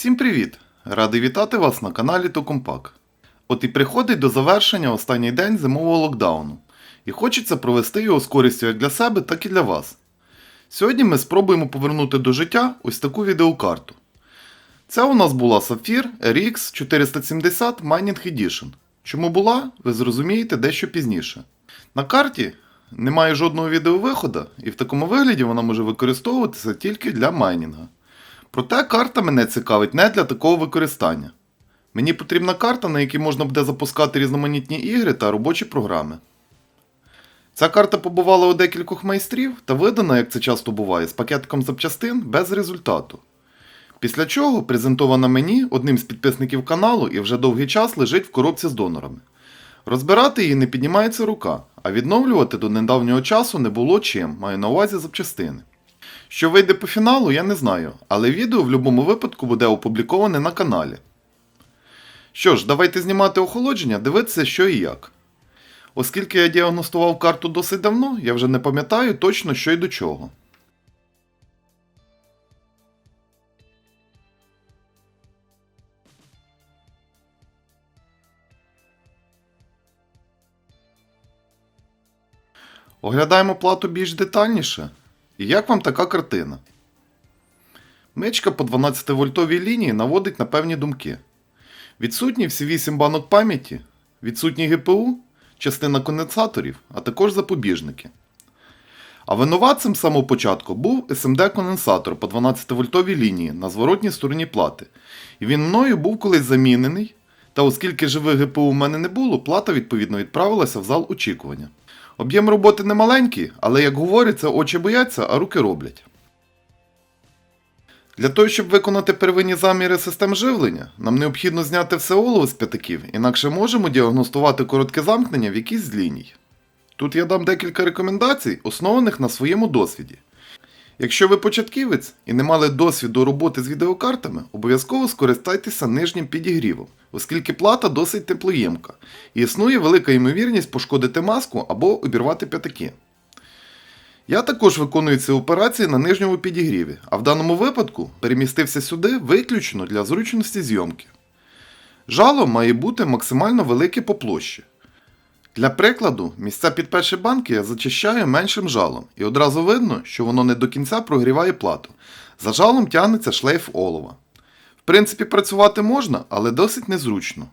Всім привіт! Радий вітати вас на каналі Токомпак. От і приходить до завершення останній день зимового локдауну. І хочеться провести його з користю як для себе, так і для вас. Сьогодні ми спробуємо повернути до життя ось таку відеокарту. Це у нас була Sapphire RX 470 Mining Edition. Чому була, ви зрозумієте дещо пізніше. На карті немає жодного відеовиходу, і в такому вигляді вона може використовуватися тільки для майнінга. Проте карта мене цікавить не для такого використання. Мені потрібна карта, на якій можна буде запускати різноманітні ігри та робочі програми. Ця карта побувала у декількох майстрів та видана, як це часто буває, з пакетиком запчастин без результату. Після чого презентована мені одним з підписників каналу і вже довгий час лежить в коробці з донорами. Розбирати її не піднімається рука, а відновлювати до недавнього часу не було чим, маю на увазі запчастини. Що вийде по фіналу, я не знаю, але відео в будь-якому випадку буде опубліковане на каналі. Що ж, давайте знімати охолодження, дивитися що і як. Оскільки я діагностував карту досить давно, я вже не пам'ятаю точно що й до чого. Оглядаємо плату більш детальніше. І як вам така картина? Мичка по 12-вольтовій лінії наводить на певні думки. Відсутні всі 8 банок пам'яті, відсутній ГПУ, частина конденсаторів, а також запобіжники. А винуватцем з самого початку був SMD-конденсатор по 12-вольтовій лінії на зворотній стороні плати. І він мною був колись замінений, та оскільки живих ГПУ в мене не було, плата відповідно відправилася в зал очікування. Об'єм роботи не маленький, але, як говориться, очі бояться, а руки роблять. Для того, щоб виконати первинні заміри систем живлення, нам необхідно зняти все олово з п'ятаків, інакше можемо діагностувати коротке замкнення в якійсь з ліній. Тут я дам декілька рекомендацій, основаних на своєму досвіді. Якщо ви початківець і не мали досвіду роботи з відеокартами, обов'язково скористайтеся нижнім підігрівом, оскільки плата досить теплоємка, і існує велика ймовірність пошкодити маску або обірвати п'ятаки. Я також виконую ці операції на нижньому підігріві, а в даному випадку перемістився сюди виключно для зручності зйомки. Жало має бути максимально велике по площі. Для прикладу, місця під перші банки я зачищаю меншим жалом, і одразу видно, що воно не до кінця прогріває плату. За жалом тягнеться шлейф олова. В принципі, працювати можна, але досить незручно.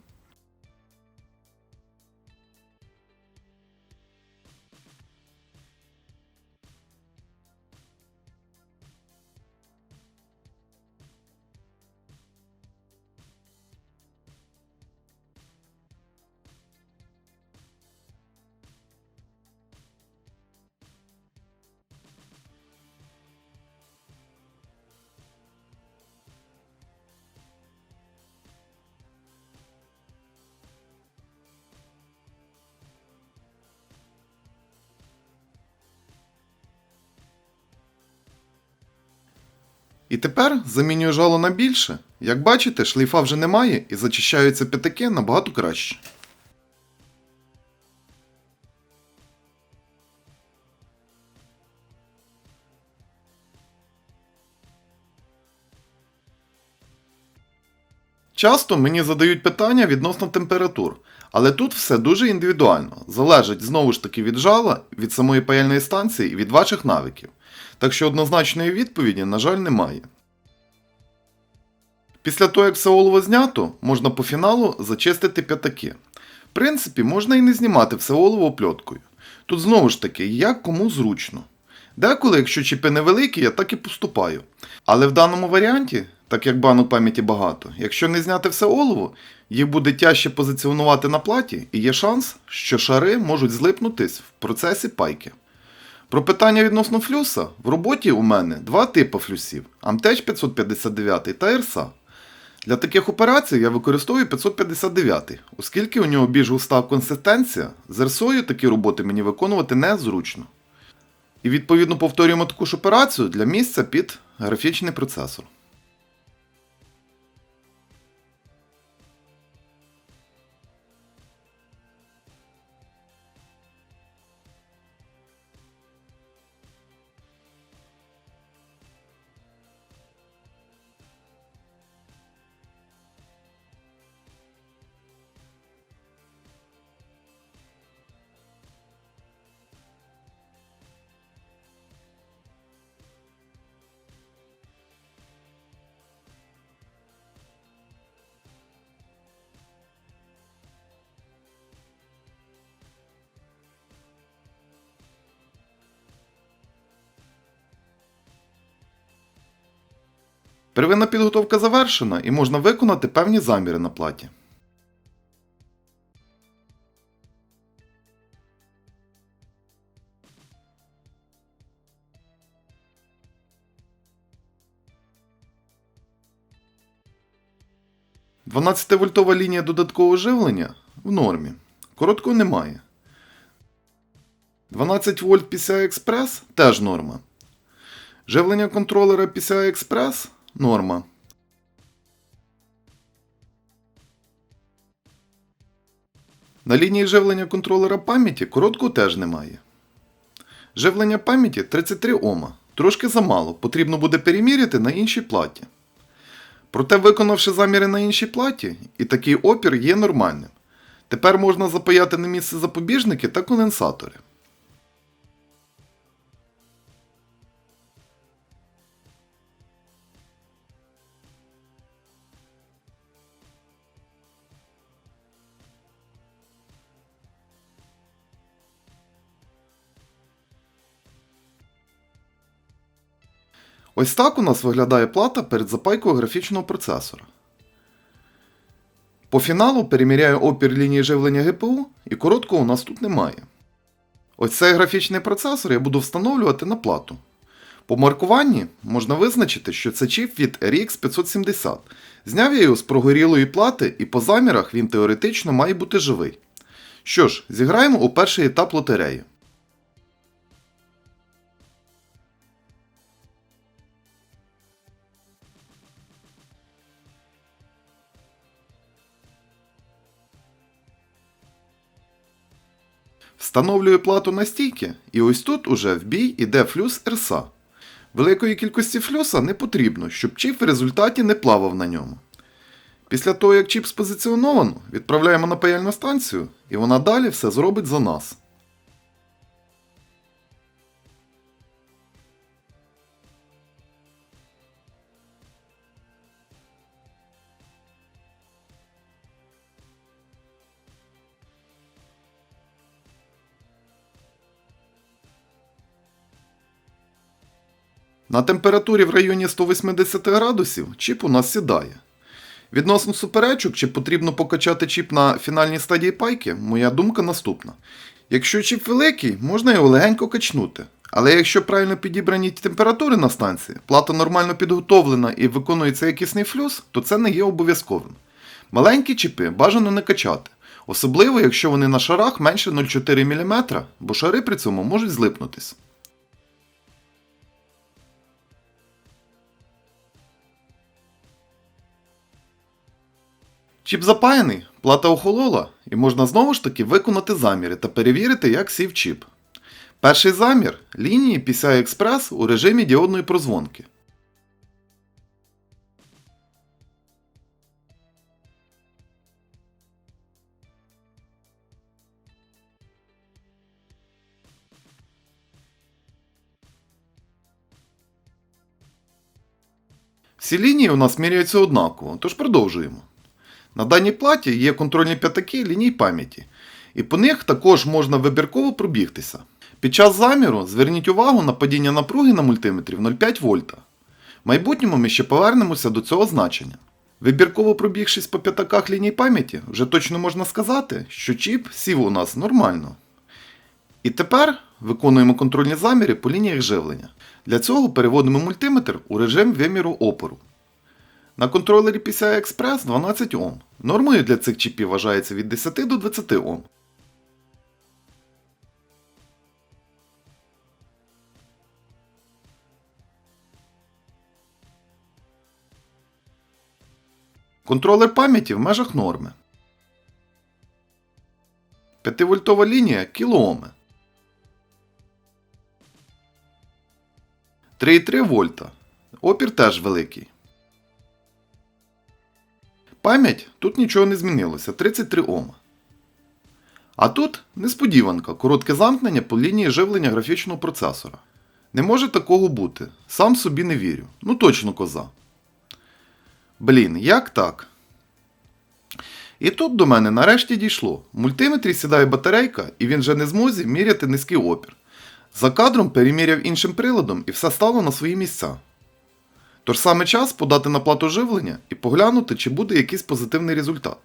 І тепер замінюю жало на більше. Як бачите, шлейфа вже немає і зачищаються п'ятаки набагато краще. Часто мені задають питання відносно температур, але тут все дуже індивідуально, залежить знову ж таки від жала, від самої паяльної станції і від ваших навиків. Так що однозначної відповіді, на жаль, немає. Після того, як все олово знято, можна по фіналу зачистити п'ятаки. В принципі, можна і не знімати все олово опльоткою. Тут знову ж таки, як кому зручно. Деколи, якщо чіпи невеликі, я так і поступаю. Але в даному варіанті, так як банок пам'яті багато, якщо не зняти все олово, їх буде тяжче позиціонувати на платі і є шанс, що шари можуть злипнутись в процесі пайки. Про питання відносно флюса, в роботі у мене два типи флюсів – Amtech 559 та ERSA. Для таких операцій я використовую 559, оскільки у нього більш густа консистенція, з ERSA такі роботи мені виконувати незручно. І відповідно повторюємо таку ж операцію для місця під графічний процесор. Первинна підготовка завершена і можна виконати певні заміри на платі. Дванадцятивольтова лінія додаткового живлення в нормі. Короткого немає. 12 вольт PCI-Express теж норма. Живлення контролера PCI-Express норма. На лінії живлення контролера пам'яті короткого теж немає. Живлення пам'яті 33 Ома. Трошки замало, потрібно буде переміряти на іншій платі. Проте, виконавши заміри на іншій платі, і такий опір є нормальним. Тепер можна запаяти на місце запобіжники та конденсатори. Ось так у нас виглядає плата перед запайкою графічного процесора. По фіналу переміряю опір лінії живлення ГПУ, і короткого у нас тут немає. Ось цей графічний процесор я буду встановлювати на плату. По маркуванні можна визначити, що це чіп від RX 570. Зняв я його з прогорілої плати, і по замірах він теоретично має бути живий. Що ж, зіграємо у перший етап лотереї. Встановлюю плату на стійки, і ось тут уже в бій іде флюс РСА. Великої кількості флюса не потрібно, щоб чіп в результаті не плавав на ньому. Після того, як чіп спозиціоновано, відправляємо на паяльну станцію, і вона далі все зробить за нас. На температурі в районі 180 градусів чіп у нас сідає. Відносно суперечок, чи потрібно покачати чіп на фінальній стадії пайки, моя думка наступна. Якщо чіп великий, можна його легенько качнути. Але якщо правильно підібрані температури на станції, плата нормально підготовлена і виконується якісний флюс, то це не є обов'язковим. Маленькі чіпи бажано не качати, особливо якщо вони на шарах менше 0,4 мм, бо шари при цьому можуть злипнутись. Чіп запаяний, плата охолола, і можна знову ж таки виконати заміри та перевірити, як сів чіп. Перший замір – лінії PCI-Express у режимі діодної прозвонки. Всі лінії у нас міряються однаково, тож продовжуємо. На даній платі є контрольні п'ятаки ліній пам'яті, і по них також можна вибірково пробігтися. Під час заміру зверніть увагу на падіння напруги на мультиметрі в 0,5 вольта. В майбутньому ми ще повернемося до цього значення. Вибірково пробігшись по п'ятаках ліній пам'яті, вже точно можна сказати, що чіп сів у нас нормально. І тепер виконуємо контрольні заміри по лініях живлення. Для цього переводимо мультиметр у режим виміру опору. На контролері PCI-Express 12 Ом. Нормою для цих чіпів вважається від 10 до 20 Ом. Контролер пам'яті в межах норми. 5-вольтова лінія кілооми. 3,3 вольта. Опір теж великий. Пам'ять тут нічого не змінилося, 33 Ома. А тут несподіванка, коротке замкнення по лінії живлення графічного процесора. Не може такого бути, сам собі не вірю. Ну точно коза. Блін, як так? І тут до мене нарешті дійшло. В мультиметрі сідає батарейка, і він вже не зможе міряти низький опір. За кадром переміряв іншим приладом і все стало на свої місця. Тож саме час подати на плату живлення і поглянути, чи буде якийсь позитивний результат.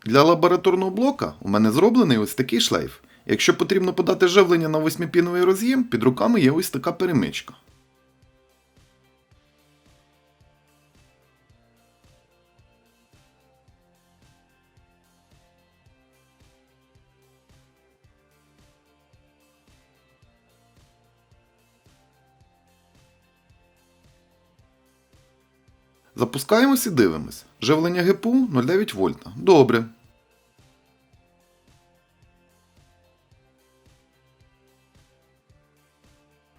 Для лабораторного блока у мене зроблений ось такий шлейф. Якщо потрібно подати живлення на 8-піновий роз'єм, під руками є ось така перемичка. Запускаємось і дивимось. Живлення ГПУ 0,9 вольта. Добре.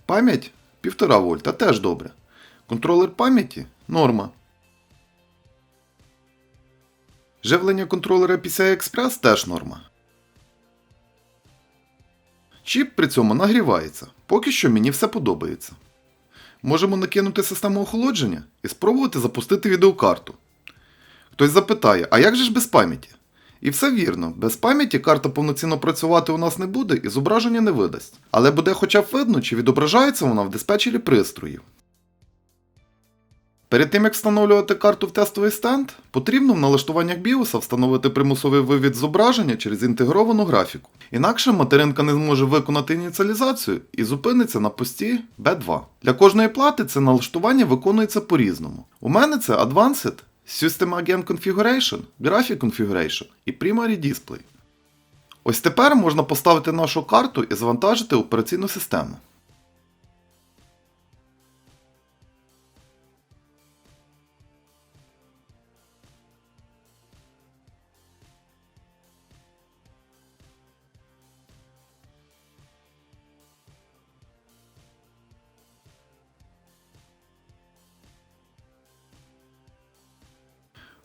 Пам'ять 1,5 вольта. Теж добре. Контролер пам'яті норма. Живлення контролера PCI Express теж норма. Чіп при цьому нагрівається. Поки що мені все подобається. Можемо накинути систему охолодження і спробувати запустити відеокарту. Хтось запитає, а як же ж без пам'яті? І все вірно, без пам'яті карта повноцінно працювати у нас не буде і зображення не видасть. Але буде хоча б видно, чи відображається вона в диспетчері пристроїв. Перед тим як встановлювати карту в тестовий стенд, потрібно в налаштуваннях BIOS встановити примусовий вивід зображення через інтегровану графіку. Інакше материнка не зможе виконати ініціалізацію і зупиниться на пості B2. Для кожної плати це налаштування виконується по-різному. У мене це Advanced, System Agent Configuration, Graphic Configuration і Primary Display. Ось тепер можна поставити нашу карту і завантажити операційну систему.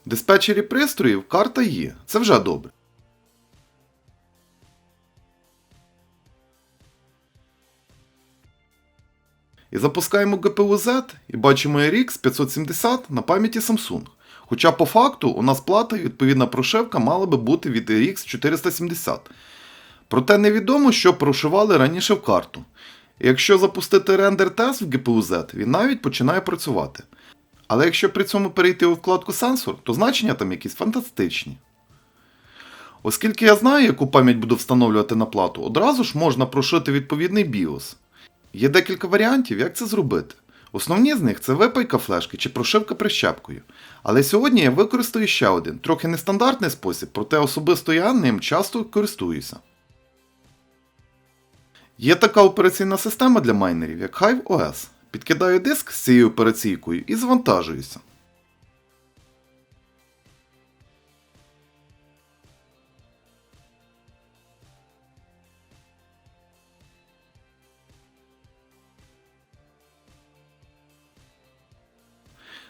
В диспетчері пристроїв карта є, це вже добре. І запускаємо GPU Z і бачимо RX 570 на пам'яті Samsung. Хоча по факту у нас плата і відповідна прошивка мала би бути від RX 470. Проте невідомо, що прошивали раніше в карту. І якщо запустити рендер-тест в GPU Z, він навіть починає працювати. Але якщо при цьому перейти у вкладку сенсор, то значення там якісь фантастичні. Оскільки я знаю, яку пам'ять буду встановлювати на плату, одразу ж можна прошити відповідний BIOS. Є декілька варіантів, як це зробити. Основні з них це випайка флешки чи прошивка прищепкою. Але сьогодні я використаю ще один, трохи нестандартний спосіб, проте особисто я ним часто користуюся. Є така операційна система для майнерів, як Hive OS. Підкидаю диск з цією операційкою і завантажуюся.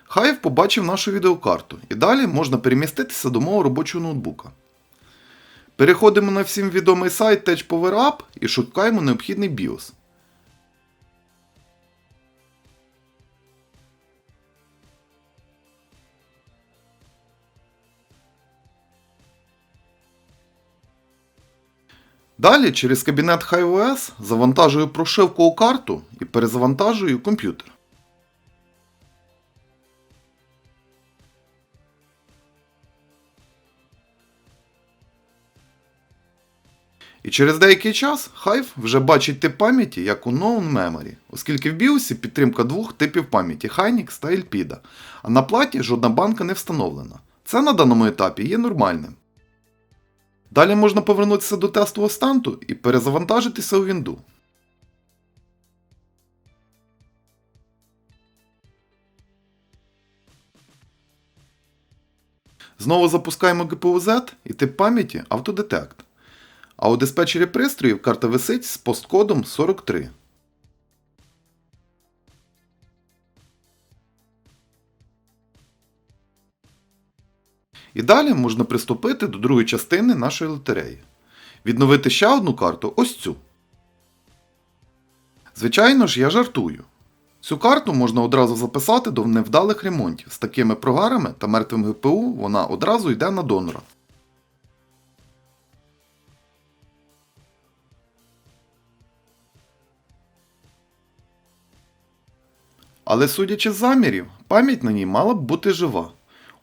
Hive побачив нашу відеокарту і далі можна переміститися до мого робочого ноутбука. Переходимо на всім відомий сайт Tech Power Up і шукаємо необхідний BIOS. Далі через кабінет Hive OS завантажую прошивку у карту і перезавантажую комп'ютер. І через деякий час Hive вже бачить тип пам'яті як Unknown Memory, оскільки в BIOS підтримка двох типів пам'яті Hynix та Elpida, а на платі жодна банка не встановлена. Це на даному етапі є нормальним. Далі можна повернутися до тестового стенду і перезавантажитися у Вінду. Знову запускаємо GPU Z і тип пам'яті Autodetect. А у диспетчері пристроїв карта висить з посткодом 43. І далі можна приступити до другої частини нашої лотереї. Відновити ще одну карту, ось цю. Звичайно ж, я жартую. Цю карту можна одразу записати до невдалих ремонтів. З такими прогарами та мертвим ГПУ вона одразу йде на донора. Але судячи з замірів, пам'ять на ній мала б бути жива.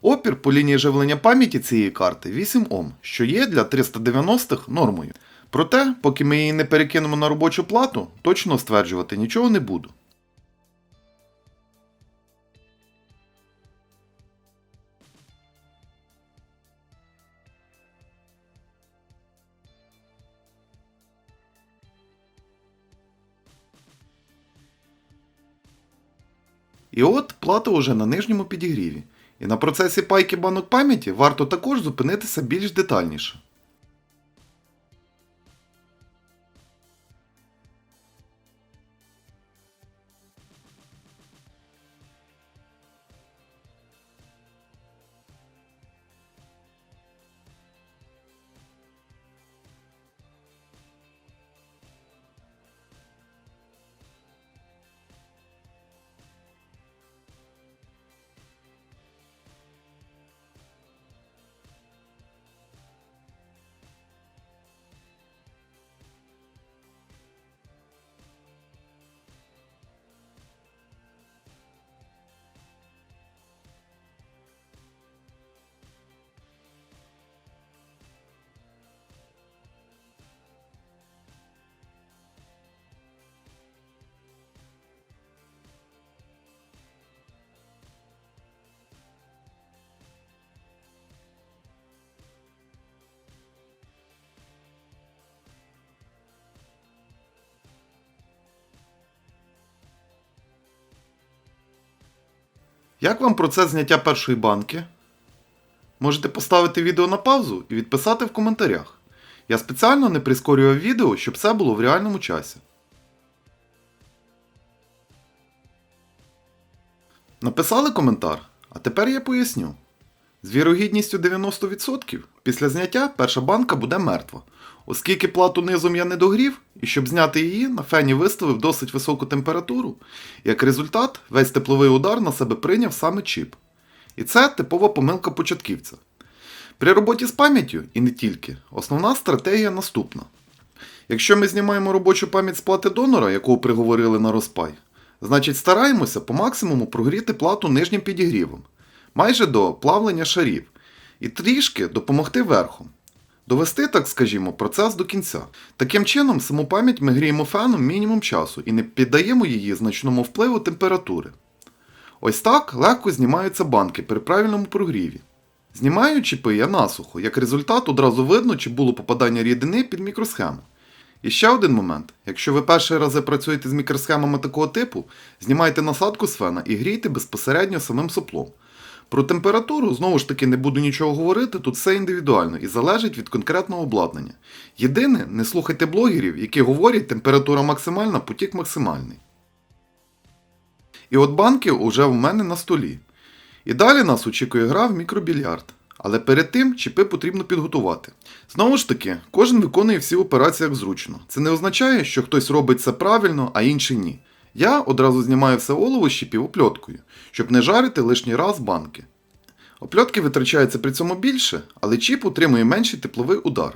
Опір по лінії живлення пам'яті цієї карти 8 Ом, що є для 390-х нормою. Проте, поки ми її не перекинемо на робочу плату, точно стверджувати нічого не буду. І от плата уже на нижньому підігріві. І на процесі пайки банок пам'яті варто також зупинитися більш детальніше. Як вам процес зняття першої банки? Можете поставити відео на паузу і відписати в коментарях. Я спеціально не прискорював відео, щоб все було в реальному часі. Написали коментар? А тепер я поясню. З вірогідністю 90% після зняття перша банка буде мертва, оскільки плату низом я не догрів, і щоб зняти її, на фені виставив досить високу температуру, і як результат весь тепловий удар на себе прийняв саме чіп. І це типова помилка початківця. При роботі з пам'яттю, і не тільки, основна стратегія наступна. Якщо ми знімаємо робочу пам'ять з плати донора, яку приговорили на розпай, значить стараємося по максимуму прогріти плату нижнім підігрівом, майже до плавлення шарів, і трішки допомогти верхом. Довести, так скажімо, процес до кінця. Таким чином, саму пам'ять ми гріємо феном мінімум часу і не піддаємо її значному впливу температури. Ось так легко знімаються банки при правильному прогріві. Знімаю чіпи я насухо, як результат одразу видно, чи було попадання рідини під мікросхему. І ще один момент. Якщо ви перші рази працюєте з мікросхемами такого типу, знімайте насадку з фена і грійте безпосередньо самим соплом. Про температуру, знову ж таки, не буду нічого говорити, тут все індивідуально і залежить від конкретного обладнання. Єдине, не слухайте блогерів, які говорять температура максимальна, потік максимальний. І от банки уже в мене на столі. І далі нас очікує гра в мікробільярд. Але перед тим чіпи потрібно підготувати. Знову ж таки, кожен виконує всі операції як зручно. Це не означає, що хтось робить це правильно, а інший ні. Я одразу знімаю все олово з чіпів опльоткою, щоб не жарити лишній раз банки. Опльотки витрачається при цьому більше, але чіп утримує менший тепловий удар.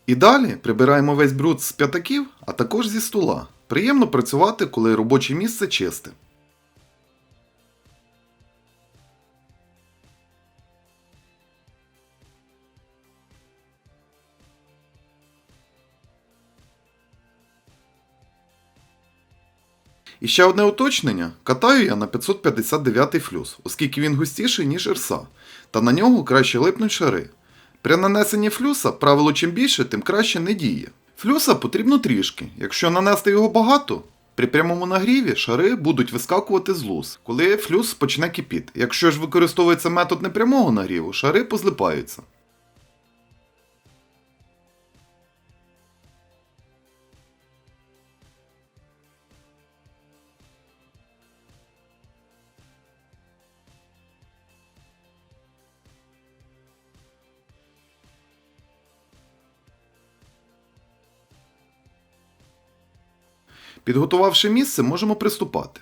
І далі прибираємо весь бруд з п'ятаків, а також зі стола. Приємно працювати, коли робоче місце чисте. І ще одне уточнення. Катаю я на 559 флюс, оскільки він густіший, ніж ірса, та на нього краще липнуть шари. При нанесенні флюса правило чим більше, тим краще не діє. Флюса потрібно трішки. Якщо нанести його багато, При прямому нагріві шари будуть вискакувати з луз, коли флюс почне кипіти. Якщо ж використовується метод непрямого нагріву, шари позлипаються. Підготувавши місце, можемо приступати.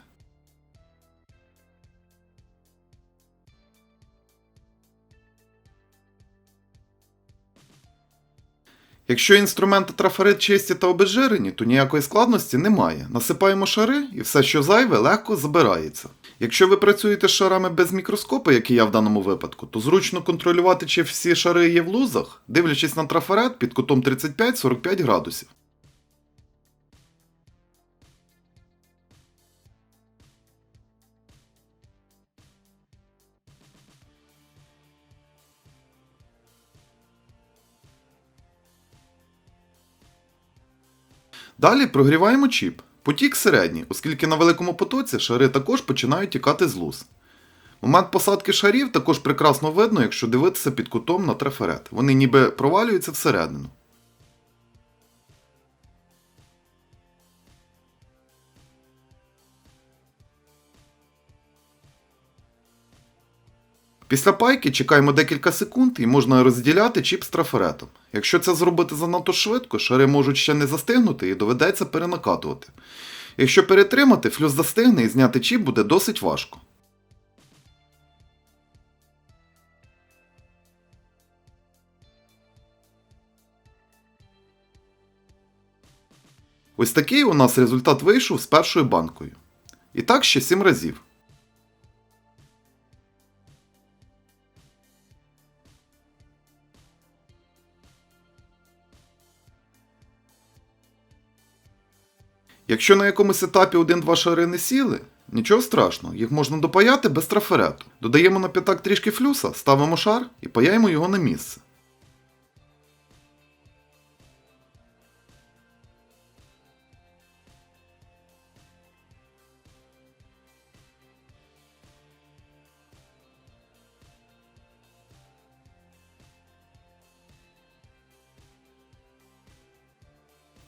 Якщо інструменти трафарет чисті та обезжирені, то ніякої складності немає. Насипаємо шари і все, що зайве, легко забирається. Якщо ви працюєте з шарами без мікроскопа, як і я в даному випадку, то зручно контролювати, чи всі шари є в лузах, дивлячись на трафарет під кутом 35-45 градусів. Далі прогріваємо чіп. Потік середній, оскільки на великому потоці шари також починають тікати з луз. Момент посадки шарів також прекрасно видно, якщо дивитися під кутом на трафарет. Вони ніби провалюються всередину. Після пайки чекаємо декілька секунд і можна розділяти чіп з трафаретом. Якщо це зробити занадто швидко, шари можуть ще не застигнути і доведеться перенакатувати. Якщо перетримати, флюс застигне і зняти чіп буде досить важко. Ось такий у нас результат вийшов з першою банкою. І так ще 7 разів. Якщо на якомусь етапі 1-2 шари не сіли, нічого страшного, їх можна допаяти без трафарету. Додаємо на п'ятак трішки флюса, ставимо шар і паяємо його на місце.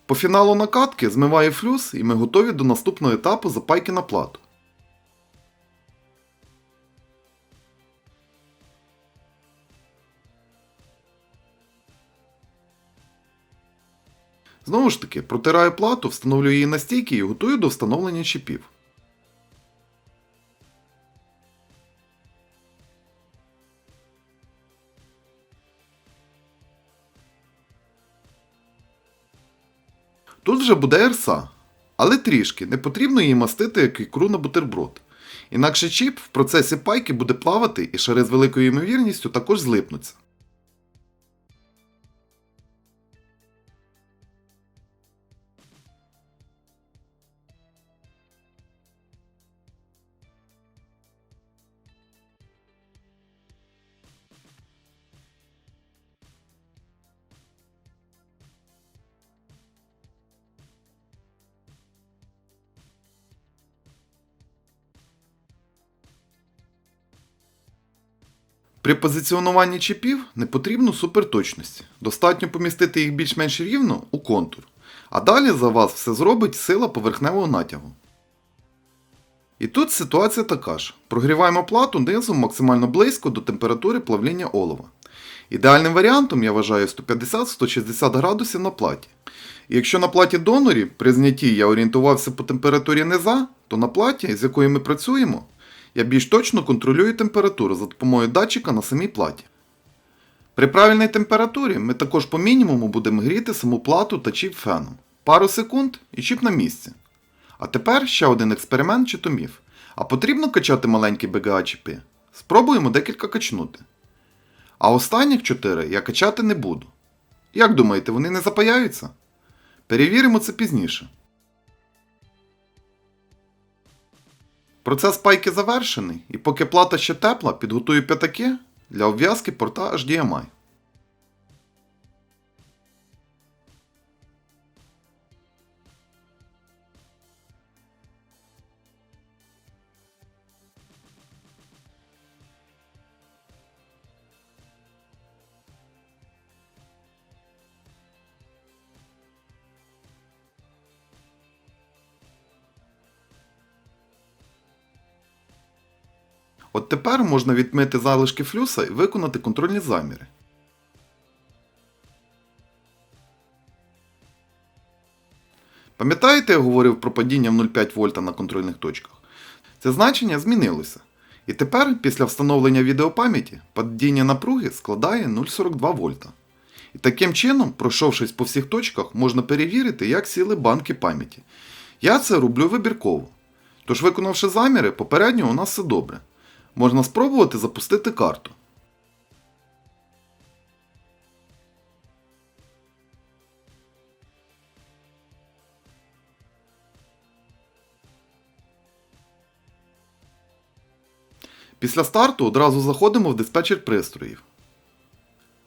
По фіналу накатки змиває флюс і ми готові до наступного етапу запайки на плату. Знову ж таки, протираю плату, встановлюю її на стійки і готую до встановлення чіпів. Тут вже буде ерса, але трішки, не потрібно її мастити як ікру на бутерброд. Інакше чіп в процесі пайки буде плавати і шари з великою ймовірністю також злипнуться. При позиціонуванні чіпів не потрібно суперточності. Достатньо помістити їх більш-менш рівно у контур. А далі за вас все зробить сила поверхневого натягу. І тут ситуація така ж. Прогріваємо плату низом максимально близько до температури плавління олова. Ідеальним варіантом я вважаю 150-160 градусів на платі. І якщо на платі донорі при знятті я орієнтувався по температурі низа, то на платі, з якою ми працюємо, я більш точно контролюю температуру за допомогою датчика на самій платі. При правильній температурі ми також по мінімуму будемо гріти саму плату та чіп феном. Пару секунд і чіп на місці. А тепер ще один експеримент чи то міф. А потрібно качати маленькі BGA чіпи? Спробуємо декілька качнути. А останніх 4 я качати не буду. Як думаєте, вони не запаяються? Перевіримо це пізніше. Процес пайки завершений, і поки плата ще тепла, підготую п'ятаки для обв'язки порта HDMI. От тепер можна відмити залишки флюса і виконати контрольні заміри. Пам'ятаєте, я говорив про падіння в 0,5 вольта на контрольних точках? Це значення змінилося. І тепер, після встановлення відеопам'яті, падіння напруги складає 0,42 вольта. І таким чином, пройшовшись по всіх точках, можна перевірити, як сіли банки пам'яті. Я це роблю вибірково. Тож, виконавши заміри, попередньо у нас все добре. Можна спробувати запустити карту. Після старту одразу заходимо в диспетчер пристроїв.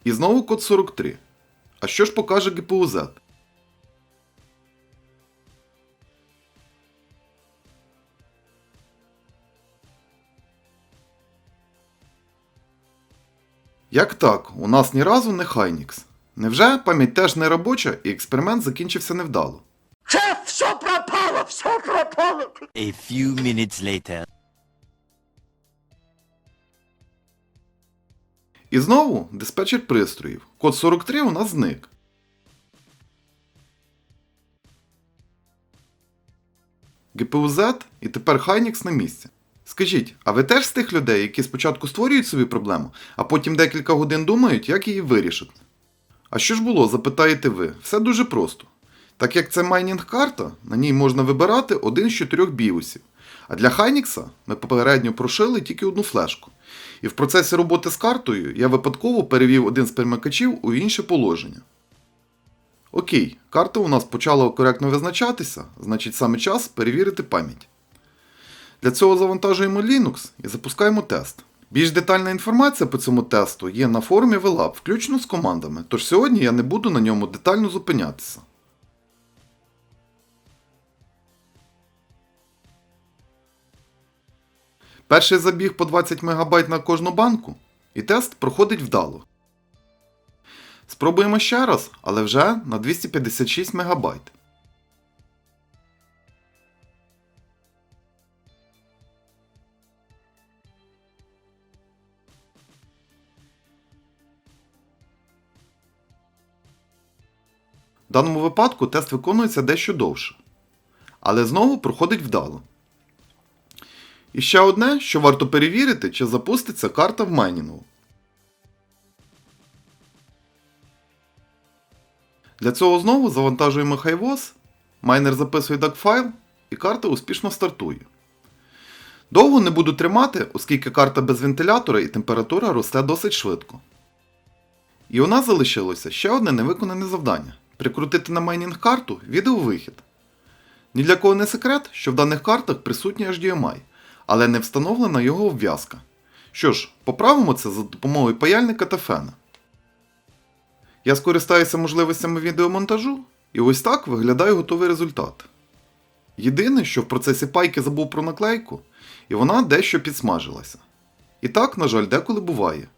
І знову код 43. А що ж покаже GPU-Z? Як так? У нас ні разу не Hynix. Невже пам'ять теж не робоча і експеримент закінчився невдало? Шеф, все пропало, все пропало. A few minutes later. І знову диспетчер пристроїв. Код 43 у нас зник. GPU-Z і тепер Hynix на місці. Скажіть, а ви теж з тих людей, які спочатку створюють собі проблему, а потім декілька годин думають, як її вирішити? А що ж було, запитаєте ви? Все дуже просто. Так як це майнінг-карта, на ній можна вибирати один з 4 біосів. А для Hynix ми попередньо прошили тільки одну флешку. І в процесі роботи з картою я випадково перевів один з перемикачів у інше положення. Окей, карта у нас почала коректно визначатися, значить саме час перевірити пам'ять. Для цього завантажуємо Linux і запускаємо тест. Більш детальна інформація по цьому тесту є на форумі VLab, включно з командами, тож сьогодні я не буду на ньому детально зупинятися. Перший забіг по 20 МБ на кожну банку, і тест проходить вдало. Спробуємо ще раз, але вже на 256 МБ. В даному випадку тест виконується дещо довше, але знову проходить вдало. І ще одне, що варто перевірити, чи запуститься карта в майнінгу. Для цього знову завантажуємо HiVoS, майнер записує DAC-файл і карта успішно стартує. Довго не буду тримати, оскільки карта без вентилятора і температура росте досить швидко. І у нас залишилося ще одне невиконане завдання – прикрутити на майнінг-карту відеовихід. Ні для кого не секрет, що в даних картах присутній HDMI, але не встановлена його обв'язка. Що ж, поправимо це за допомогою паяльника та фена. Я скористаюся можливостями відеомонтажу, і ось так виглядає готовий результат. Єдине, що в процесі пайки забув про наклейку, і вона дещо підсмажилася. І так, на жаль, деколи буває.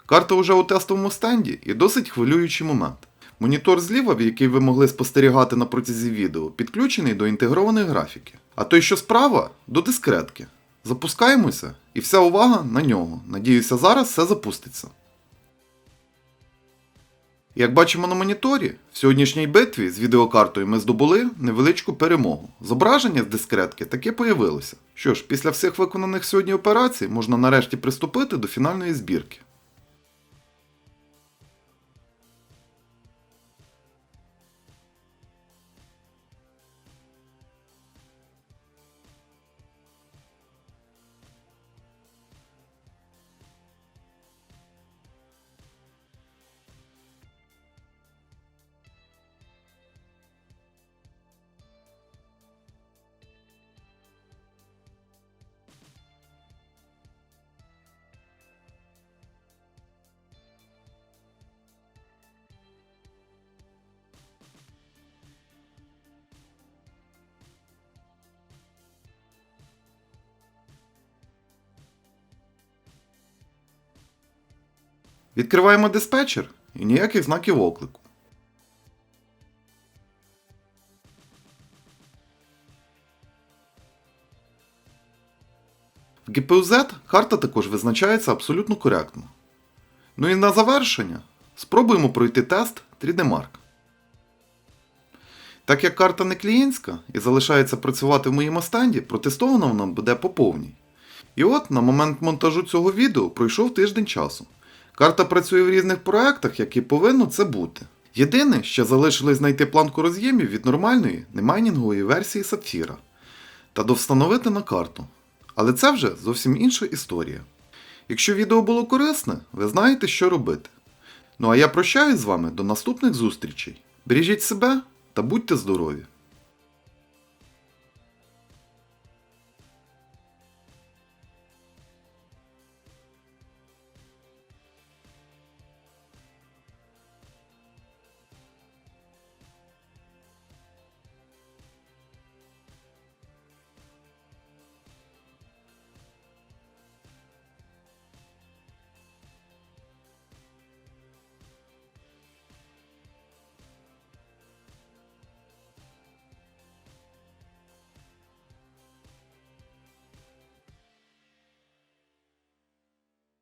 Карта вже у тестовому стенді і досить хвилюючий момент. Монітор зліва, який ви могли спостерігати на протязі відео, підключений до інтегрованої графіки. А той, що справа, до дискретки. Запускаємося, і вся увага на нього. Надіюся, зараз все запуститься. Як бачимо на моніторі, в сьогоднішній битві з відеокартою ми здобули невеличку перемогу. Зображення з дискретки таки появилося. Що ж, після всіх виконаних сьогодні операцій можна нарешті приступити до фінальної збірки. Відкриваємо диспетчер і ніяких знаків оклику. В GPU-Z карта також визначається абсолютно коректно. Ну і на завершення спробуємо пройти тест 3D Mark. Так як карта не клієнтська і залишається працювати в моєму стенді, протестована вона буде по повній. І от на момент монтажу цього відео пройшов тиждень часу. Карта працює в різних проектах, як і повинно це бути. Єдине, що залишилось знайти планку роз'ємів від нормальної, немайнінгової версії Сапфіра та довстановити на карту. Але це вже зовсім інша історія. Якщо відео було корисне, ви знаєте, що робити. Ну а я прощаюсь з вами до наступних зустрічей. Бережіть себе та будьте здорові!